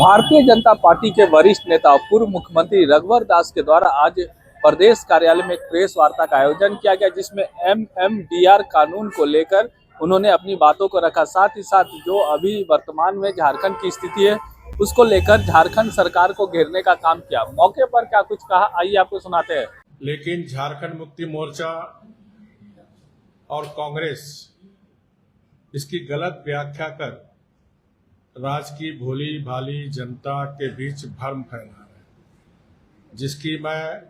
Bharatiya Janata party के वरिष्ठ नेता पूर्व मुख्यमंत्री रघुवर दास के द्वारा आज प्रदेश कार्यालय में एक प्रेस वार्ता का आयोजन किया गया, जिसमें एमएमडीआर कानून को लेकर उन्होंने अपनी बातों को रखा। साथ ही साथ जो अभी वर्तमान में झारखंड की स्थिति है उसको लेकर झारखंड सरकार को घेरने का काम किया। मौके पर क्या कुछ कहा, आइए आपको सुनाते हैं। लेकिन झारखंड मुक्ति मोर्चा और कांग्रेस इसकी गलत व्याख्या कर राज्य की भोली भाली जनता के बीच भ्रम फैला रहे हैं, जिसकी मैं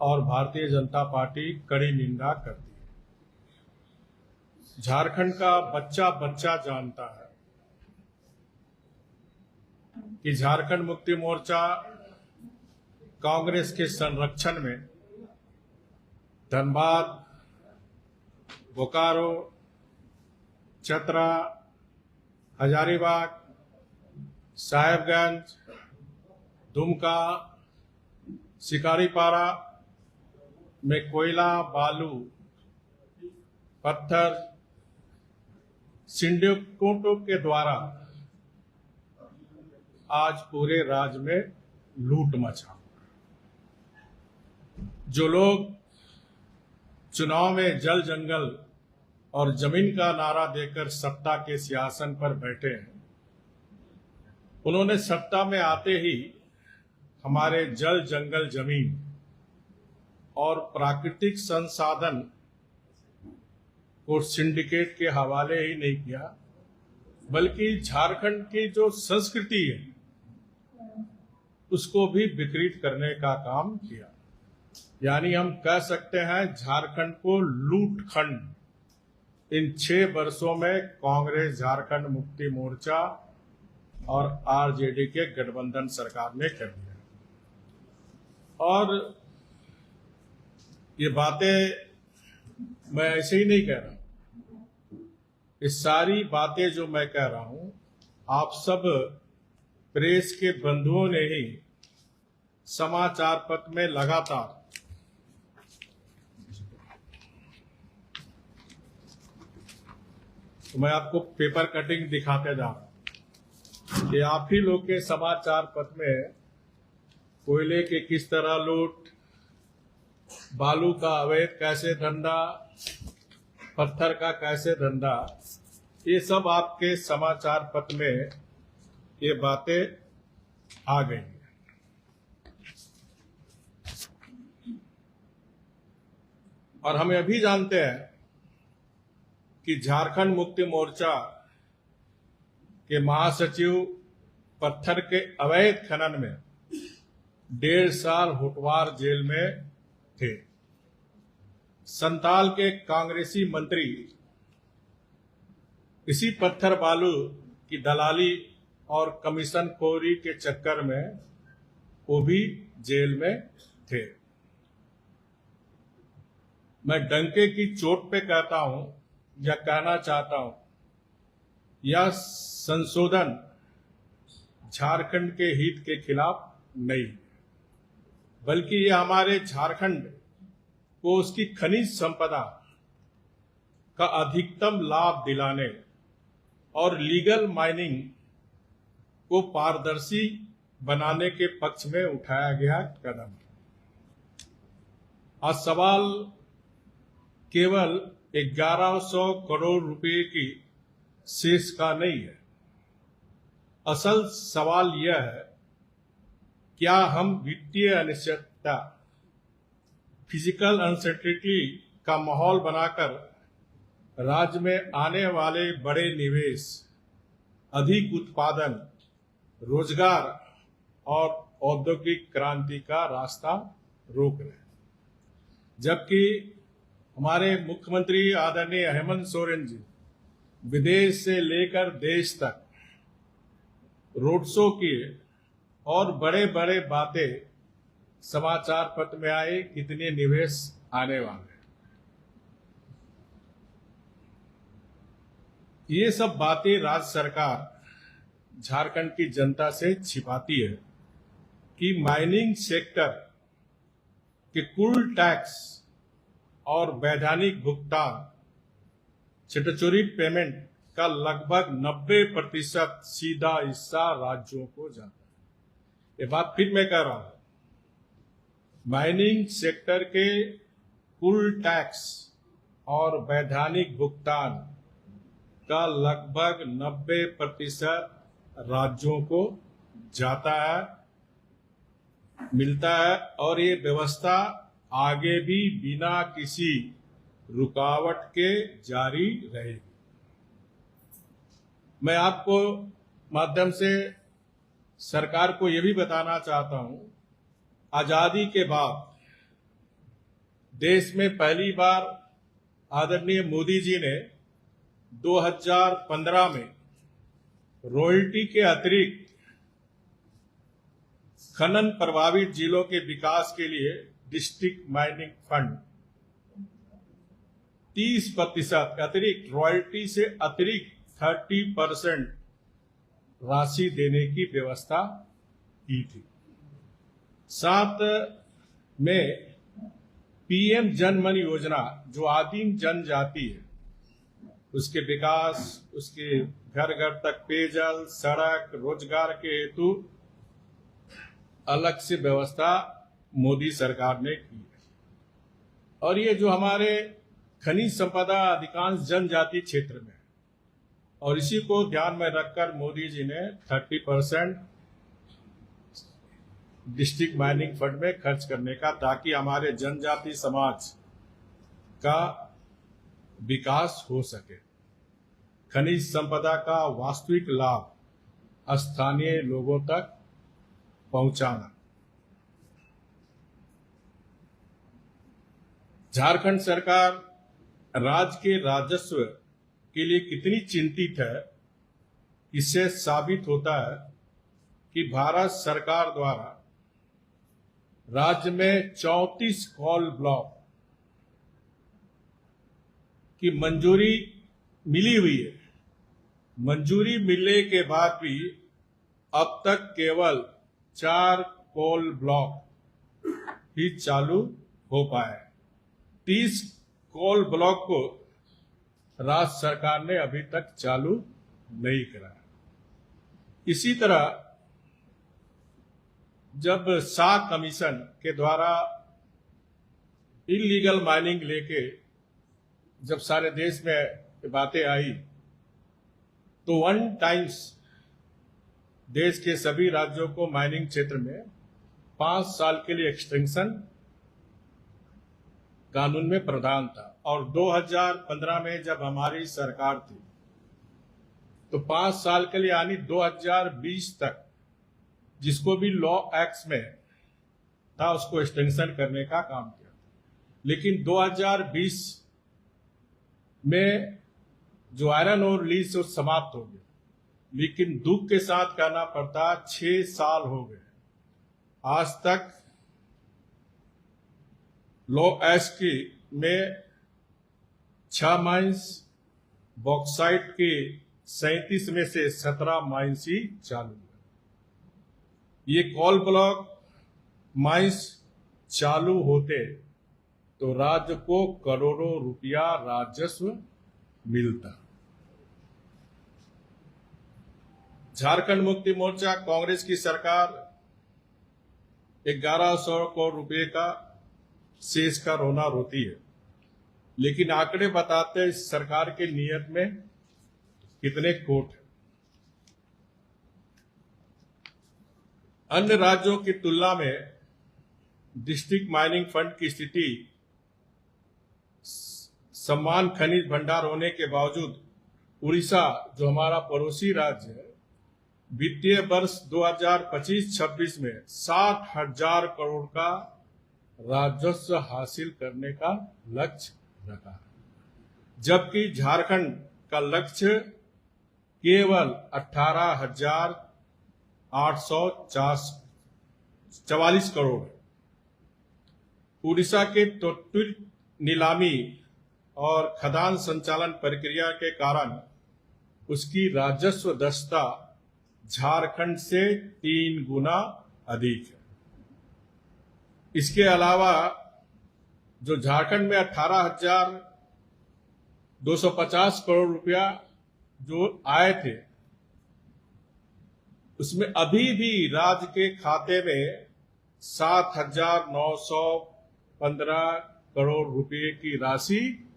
और भारतीय जनता पार्टी कड़ी निंदा करती है। झारखंड का बच्चा बच्चा जानता है कि झारखंड मुक्ति मोर्चा कांग्रेस के संरक्षण में धनबाद, बोकारो, चतरा, हजारीबाग, साहेबगंज, दुमका, शिकारीपारा में कोयला, बालू, पत्थर सिंडिकेटों के द्वारा आज पूरे राज्य में लूट मचा। जो लोग चुनाव में जल जंगल और जमीन का नारा देकर सत्ता के सिंहासन पर बैठे हैं, उन्होंने सत्ता में आते ही हमारे जल जंगल जमीन और प्राकृतिक संसाधन को सिंडिकेट के हवाले ही नहीं किया, बल्कि झारखंड की जो संस्कृति है उसको भी विकृत करने का काम किया। यानी हम कह सकते हैं झारखंड को लूटखंड इन 6 वर्षों में कांग्रेस, झारखंड मुक्ति मोर्चा और आरजेडी के गठबंधन सरकार ने कर दिया। और ये बातें मैं ऐसे ही नहीं कह रहा हूं, ये सारी बातें जो मैं कह रहा हूं आप सब प्रेस के बंधुओं ने ही समाचार पत्र में लगातार तो मैं आपको पेपर कटिंग दिखाते जा रहा हूं कि आप ही लोग के समाचार पत्र में कोयले के किस तरह लूट, बालू का अवैध कैसे धंधा, पत्थर का कैसे धंधा, ये सब आपके समाचार पत्र में ये बातें आ गई हैं। और हम यह भी जानते हैं कि झारखंड मुक्ति मोर्चा के महासचिव पत्थर के अवैध खनन में 1.5 साल होटवार जेल में थे। संताल के कांग्रेसी मंत्री इसी पत्थर बालू की दलाली और कमीशन खोरी के चक्कर में वो भी जेल में थे। मैं डंके की चोट पे कहता हूं या कहना चाहता हूं, यह संशोधन झारखंड के हित के खिलाफ नहीं, बल्कि यह हमारे झारखंड को उसकी खनिज संपदा का अधिकतम लाभ दिलाने और लीगल माइनिंग को पारदर्शी बनाने के पक्ष में उठाया गया कदम। आज सवाल केवल 1100 करोड़ रुपए की शेष का नहीं है। असल सवाल यह है, क्या हम वित्तीय अनिश्चितता, फिजिकल अनसर्टेनिटी का माहौल बनाकर राज्य में आने वाले बड़े निवेश, अधिक उत्पादन, रोजगार और औद्योगिक क्रांति का रास्ता रोक रहे हैं, जबकि हमारे मुख्यमंत्री आदरणीय हेमंत सोरेन जी विदेश से लेकर देश तक रोड शो किए और बड़े बड़े बातें समाचार पत्र में आए, कितने निवेश आने वाले। ये सब बातें राज्य सरकार झारखंड की जनता से छिपाती है कि माइनिंग सेक्टर के कुल टैक्स और वैधानिक भुगतान, स्टैट्यूटरी पेमेंट का लगभग 90% सीधा हिस्सा राज्यों को जाता है। ये बात फिर मैं कह रहा हूं, माइनिंग सेक्टर के कुल टैक्स और वैधानिक भुगतान का लगभग 90% राज्यों को जाता है, मिलता है, और ये व्यवस्था आगे भी बिना किसी रुकावट के जारी रहेगी। मैं आपको माध्यम से सरकार को यह भी बताना चाहता हूं, आजादी के बाद देश में पहली बार आदरणीय मोदी जी ने 2015 में रॉयल्टी के अतिरिक्त खनन प्रभावित जिलों के विकास के लिए डिस्ट्रिक्ट माइनिंग फंड 30% अतिरिक्त रॉयल्टी से अतिरिक्त 30% राशि देने की व्यवस्था की थी। साथ में पीएम जन मन योजना, जो आदिम जनजाति है, उसके विकास, उसके घर घर तक पेयजल, सड़क, रोजगार के हेतु अलग से व्यवस्था मोदी सरकार ने की है। और ये जो हमारे खनिज संपदा अधिकांश जनजाति क्षेत्र में है, और इसी को ध्यान में रखकर मोदी जी ने 30% डिस्ट्रिक्ट माइनिंग फंड में खर्च करने का, ताकि हमारे जनजाति समाज का विकास हो सके, खनिज संपदा का वास्तविक लाभ स्थानीय लोगों तक पहुंचाना। झारखंड सरकार राज्य के राजस्व के लिए कितनी चिंतित है, इससे साबित होता है कि भारत सरकार द्वारा राज्य में 34 कोल ब्लॉक की मंजूरी मिली हुई है। मंजूरी मिलने के बाद भी अब तक केवल 4 कोल ब्लॉक ही चालू हो पाए। 30 कोल ब्लॉक को राज्य सरकार ने अभी तक चालू नहीं कराया। इसी तरह जब शाह कमीशन के द्वारा इलीगल माइनिंग लेके जब सारे देश में बातें आई, तो 1 टाइम्स देश के सभी राज्यों को माइनिंग क्षेत्र में 5 साल के लिए एक्सटेंशन कानून में प्रावधान था। और 2015 में जब हमारी सरकार थी, तो 5 साल के लिए यानी 2020 तक जिसको भी लॉ एक्ट में था उसको एक्सटेंशन करने का काम किया। लेकिन 2020 में जो आयरन और लीज वो समाप्त हो गया। लेकिन दुख के साथ कहना पड़ता, 6 साल हो गए, आज तक लॉ एक्ट में 6 माइंस, बॉक्साइट के 37 में से 17 माइंस ही चालू है। ये कोल ब्लॉक माइंस चालू होते तो राज्य को करोड़ों रुपया राजस्व मिलता। झारखंड मुक्ति मोर्चा कांग्रेस की सरकार 1100 करोड़ रुपए का शेष का रोना रोती है, लेकिन आंकड़े बताते हैं इस सरकार के नियत में कितने खोट है। अन्य राज्यों की तुलना में डिस्ट्रिक्ट माइनिंग फंड की स्थिति समान खनिज भंडार होने के बावजूद उड़ीसा, जो हमारा पड़ोसी राज्य है, वित्तीय वर्ष 2025-26 में 60,000 करोड़ का राजस्व हासिल करने का लक्ष्य रखा है, जबकि झारखंड का लक्ष्य केवल 18,844 करोड़ है। उड़ीसा के त्वरित नीलामी और खदान संचालन प्रक्रिया के कारण उसकी राजस्व दक्षता झारखंड से 3 गुना अधिक है। इसके अलावा जो झारखंड में 18,250 करोड़ रुपया जो आए थे उसमें अभी भी राज्य के खाते में 7,915 करोड़ रुपए की राशि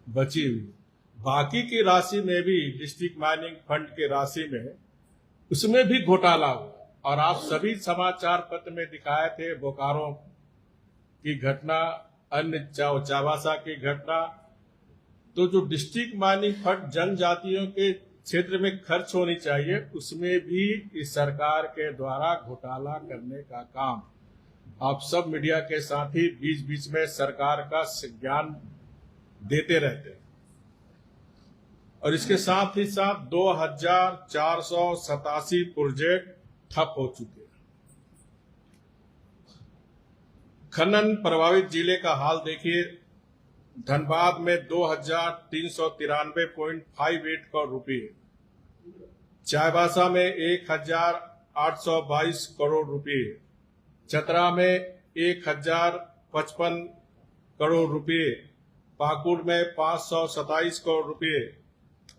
बची हुई। बाकी की राशि में भी डिस्ट्रिक्ट माइनिंग फंड के राशि में उसमें भी घोटाला हुआ। और आप सभी समाचार पत्र में दिखाए थे बोकारो की घटना, अन्य चावासा की घटना। तो जो डिस्ट्रिक्ट माइनिंग फंड जनजातियों के क्षेत्र में खर्च होनी चाहिए, उसमें भी इस सरकार के द्वारा घोटाला करने का काम आप सब मीडिया के साथी बीच बीच में सरकार का ज्ञान देते रहते हैं। और इसके साथ ही साथ 2,487 प्रोजेक्ट ठप हो चुके हैं। खनन प्रभावित जिले का हाल देखिए। धनबाद में 2,393.58 करोड़ रुपए, चाईबासा में 1,822 करोड़ रुपए, चतरा में 1,055 करोड़ रुपए, पाकुड़ में 527 करोड़ रुपए,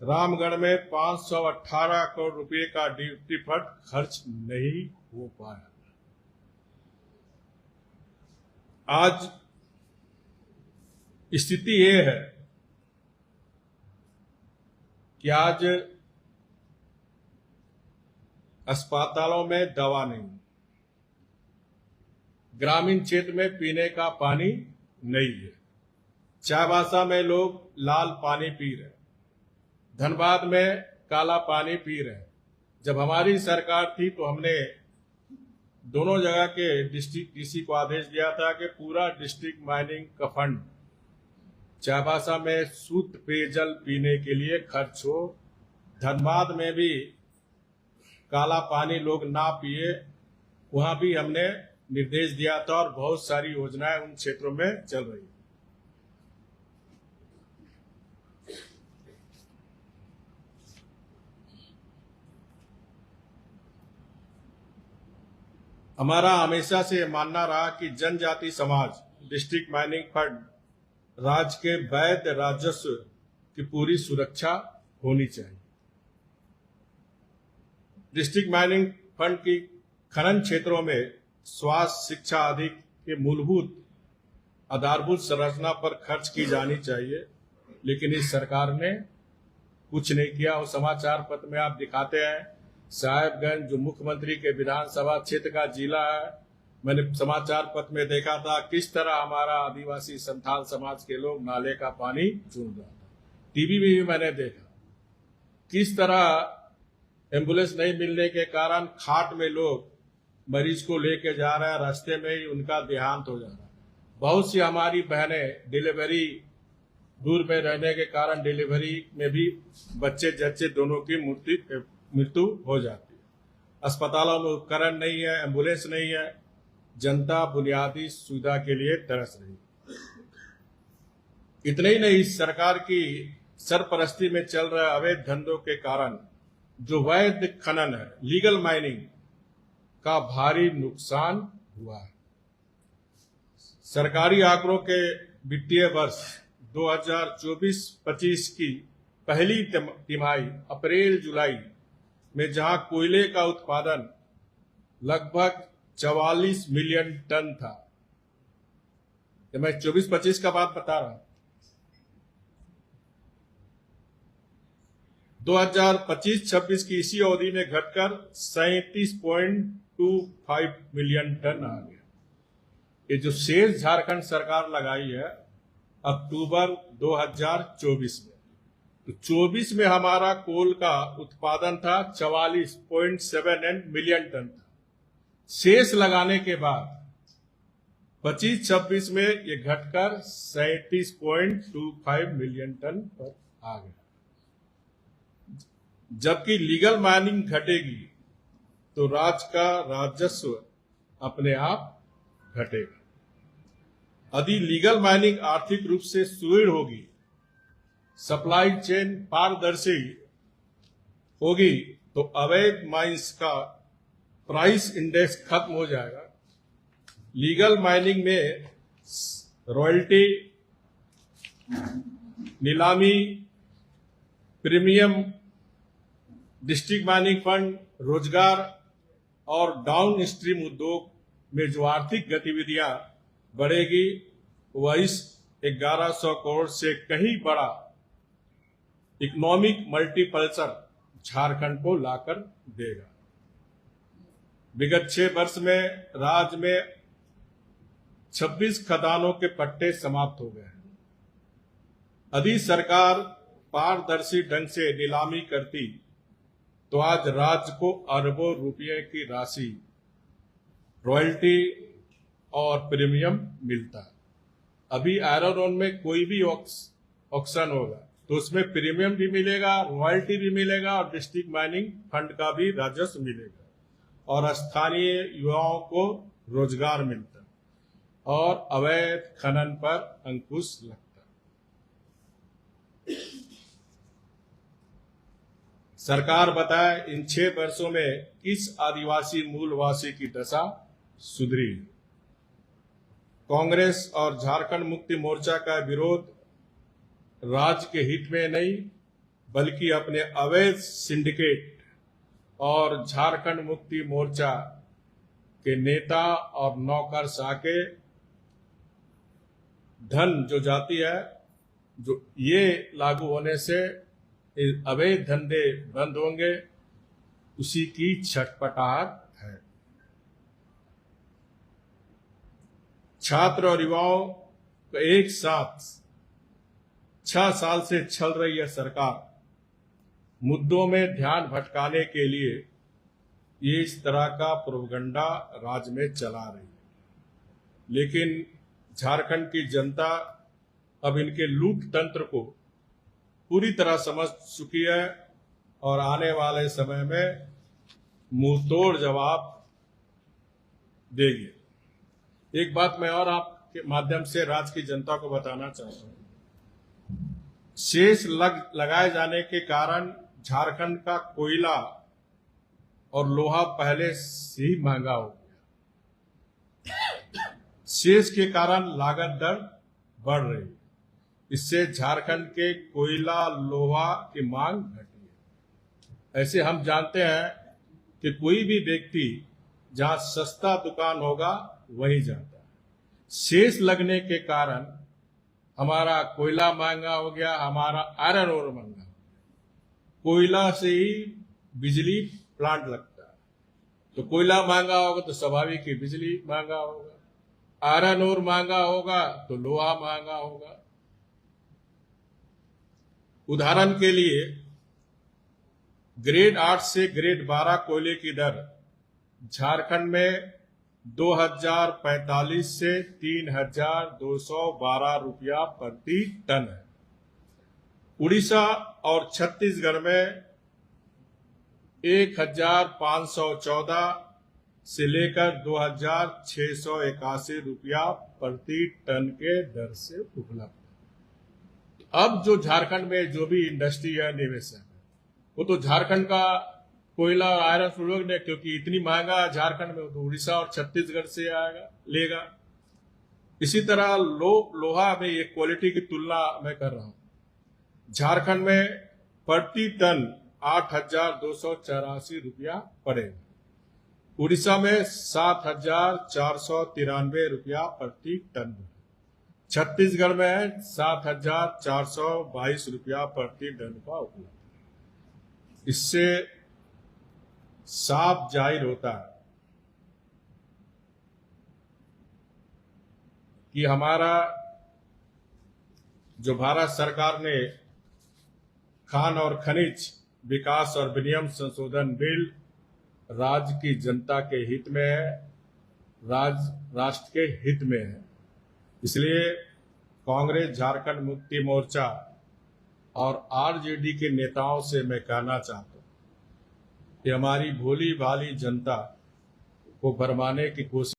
रामगढ़ में 518 करोड़ रुपए का ड्यूटी फंड खर्च नहीं हो पाया। आज स्थिति ये है कि आज अस्पतालों में दवा नहीं, ग्रामीण क्षेत्र में पीने का पानी नहीं है, चाईबासा में लोग लाल पानी पी रहे, धनबाद में काला पानी पी रहे। जब हमारी सरकार थी तो हमने दोनों जगह के डिस्ट्रिक्ट डीसी को आदेश दिया था कि पूरा डिस्ट्रिक्ट माइनिंग का फंड चाईबासा में शुद्ध पेयजल पीने के लिए खर्च हो, धनबाद में भी काला पानी लोग ना पिए, वहां भी हमने निर्देश दिया था और बहुत सारी योजनाएं उन क्षेत्रों में चल रही। हमारा हमेशा से मानना रहा कि जनजाति समाज डिस्ट्रिक्ट माइनिंग फंड राज्य के वैध राजस्व की पूरी सुरक्षा होनी चाहिए। डिस्ट्रिक्ट माइनिंग फंड की खनन क्षेत्रों में स्वास्थ्य, शिक्षा आदि के मूलभूत आधारभूत संरचना पर खर्च की जानी चाहिए, लेकिन इस सरकार ने कुछ नहीं किया। और समाचार पत्र में आप दिखाते हैं साहेबगंज जो मुख्यमंत्री के विधानसभा क्षेत्र का जिला है, मैंने समाचार पत्र में देखा था किस तरह हमारा आदिवासी संथाल समाज के लोग नाले का पानी चून रहा था। टीवी में भी मैंने देखा किस तरह एम्बुलेंस नहीं मिलने के कारण खाट में लोग मरीज को लेके जा रहे हैं, रास्ते में ही उनका देहांत हो जा रहा है। बहुत सी हमारी बहनें डिलीवरी दूर में रहने के कारण डिलीवरी में भी बच्चे जच्चे दोनों की मृत्यु हो जाती है। अस्पतालों में उपकरण नहीं है, एम्बुलेंस नहीं है, जनता बुनियादी सुविधा के लिए तरस रही। इतने ही नहीं, सरकार की सरपरस्ती में चल रहे अवैध धंधों के कारण जो वैध खनन है, लीगल माइनिंग का भारी नुकसान हुआ है। सरकारी आंकड़ों के वित्तीय वर्ष 2024-25 की पहली तिमाही अप्रैल जुलाई में जहां कोयले का उत्पादन लगभग 44 मिलियन टन था, तो मैं 24-25 का बात बता रहा हूं, 2025-26 की इसी अवधि में घटकर 37.25 मिलियन टन आ गया। ये जो शेष झारखंड सरकार लगाई है अक्टूबर 2024 में, तो 24 में हमारा कोल का उत्पादन था 44.78 मिलियन टन था। शेष लगाने के बाद 25-26 में ये घटकर 37.25 मिलियन टन पर आ गया। जबकि लीगल माइनिंग घटेगी तो राज्य का राजस्व अपने आप घटेगा। यदि लीगल माइनिंग आर्थिक रूप से सुदृढ़ होगी, सप्लाई चेन पारदर्शी होगी, तो अवैध माइंस का प्राइस इंडेक्स खत्म हो जाएगा। लीगल माइनिंग में रॉयल्टी, नीलामी, प्रीमियम डिस्ट्रिक्ट माइनिंग फंड रोजगार और डाउन स्ट्रीम उद्योग में जो आर्थिक गतिविधियां बढ़ेगी वह इस 1100 करोड़ से कहीं बड़ा इकोनॉमिक मल्टीपल्सर झारखंड को लाकर देगा। विगत 6 वर्ष में राज्य में 26 खदानों के पट्टे समाप्त हो गए हैं। यदि सरकार पारदर्शी ढंग से नीलामी करती तो आज राज्य को अरबों रुपये की राशि रॉयल्टी और प्रीमियम मिलता है। अभी आयरन ओर में कोई भी ऑक्शन होगा तो उसमें प्रीमियम भी मिलेगा, रॉयल्टी भी मिलेगा और डिस्ट्रिक्ट माइनिंग फंड का भी राजस्व मिलेगा और स्थानीय युवाओं को रोजगार मिलता है और अवैध खनन पर अंकुश लगता है। सरकार बताए इन 6 वर्षों में किस आदिवासी मूलवासी की दशा सुधरी। कांग्रेस और झारखंड मुक्ति मोर्चा का विरोध राज्य के हित में नहीं बल्कि अपने अवैध सिंडिकेट और झारखंड मुक्ति मोर्चा के नेता और नौकरशाह के धन जो जाती है, जो ये लागू होने से अवैध धंधे बंद होंगे, उसी की छटपटाहट है। छात्र और युवाओं को एक साथ 6 साल से चल रही है सरकार मुद्दों में ध्यान भटकाने के लिए ये इस तरह का प्रोपगंडा राज्य में चला रही है। लेकिन झारखंड की जनता अब इनके लूट तंत्र को पूरी तरह समझ चुकी है और आने वाले समय में मुंहतोड़ जवाब देगी। एक बात मैं और आपके माध्यम से राज्य की जनता को बताना चाहता हूं। शेष लगाए जाने के कारण झारखंड का कोयला और लोहा पहले से ही महंगा हो गया। शेष के कारण लागत दर बढ़ रही है। इससे झारखंड के कोयला लोहा की मांग घटी है। ऐसे हम जानते हैं कि कोई भी व्यक्ति जहां सस्ता दुकान होगा वहीं जाता है। शेष लगने के कारण हमारा कोयला महंगा हो गया, हमारा आयरन ओर महंगा हो गया। कोयला से ही बिजली प्लांट लगता है, तो कोयला महंगा होगा तो स्वाभाविक ही बिजली महंगा होगा। आयरन ओर महंगा होगा तो लोहा महंगा होगा। उदाहरण के लिए ग्रेड 8 से ग्रेड 12 कोयले की दर झारखंड में 2045 से 3212 रुपया प्रति टन है। उड़ीसा और छत्तीसगढ़ में 1514 से लेकर 2681 रुपया प्रति टन के दर से उपलब्ध है। अब जो झारखंड में जो भी इंडस्ट्री है, निवेश है, वो तो झारखंड का कोयला आयरन फ्लोर ने, क्योंकि इतनी महंगा झारखंड में, तो उड़ीसा और छत्तीसगढ़ से आएगा लेगा। इसी तरह लोहा में ये क्वालिटी की तुलना मैं कर रहा हूं। झारखंड में प्रति टन 8284 रुपया पड़ेगा। उड़ीसा में 7493 रुपया प्रति टन, छत्तीसगढ़ में 7422 रुपया प्रति टन का उपलब्ध। इससे साफ जाहिर होता है कि हमारा जो भारत सरकार ने खान और खनिज विकास और विनियम संशोधन बिल राज्य की जनता के हित में है, राष्ट्र के हित में है। इसलिए कांग्रेस, झारखंड मुक्ति मोर्चा और आरजेडी के नेताओं से मैं कहना चाहता हूं कि हमारी भोली भाली जनता को भरमाने की कोशिश